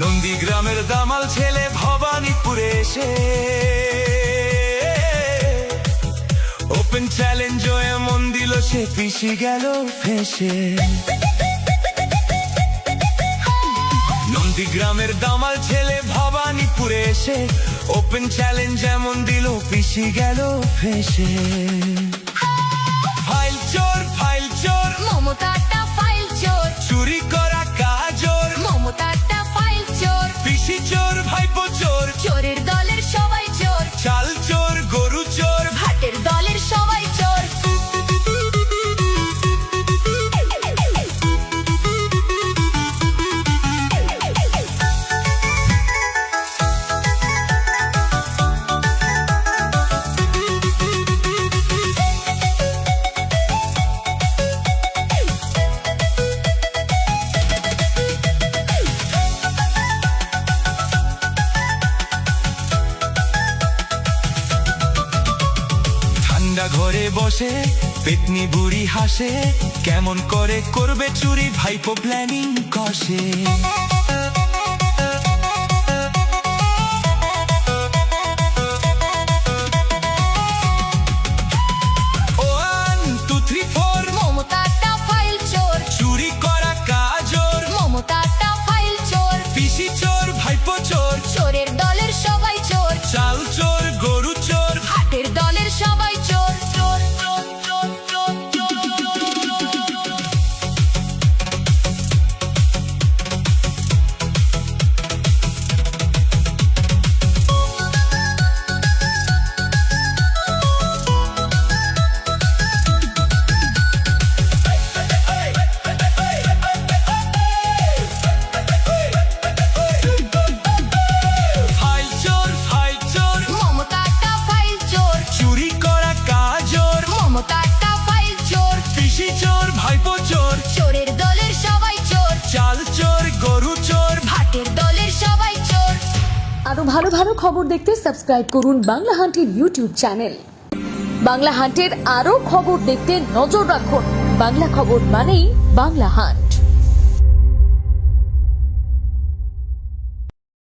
নন্দীগ্রামের দামাল ছেলে ভবানীপুরে এসে ওপেন চ্যালেঞ্জ এমন দিল সে পিছি গেল ফেসে। নন্দীগ্রামের দামাল ছেলে ভবানীপুরে এসে ওপেন চ্যালেঞ্জ এমন দিল পিছি গেল ফেসে। ফাইল চোর মমতাটা ফাইল চোর, চুরি করা কাজর মমতাটা ফাইল চোর, পিসি চোর ভাইপো চোর, চোরের দলের সবাই চোর, চাল চোর গরু চোর, ভাটের দলের সবাই চোর। ঘরে বসে পেতনি বুড়ি হাসে, কেমন করে করবে চুরি ভাইপো প্ল্যানিং কষে। মমতাটা ফাইল চোর, চুরি করা কাজর মমতাটা ফাইল চোর, পিসি চোর ভাইপো চোর, চোরের দলের সবাই চোর, চাল চোর গরু চোর, ভাটের দলের সবাই চোর। মমতাটা ফাইল চোর, চুরি করা কাজর মমতাটা ফাইল চোর, পিসি চোর ভাইপো চোর, চোরের দলের সবাই চোর, চাল চোর গরু চোর, ভাটের দলের সবাই চোর। আরো ভালো ভালো খবর দেখতে সাবস্ক্রাইব করুন বাংলা হান্টের ইউটিউব চ্যানেল। বাংলা হান্টের আরো খবর দেখতে নজর রাখুন। বাংলা খবর মানেই বাংলা হান্ট।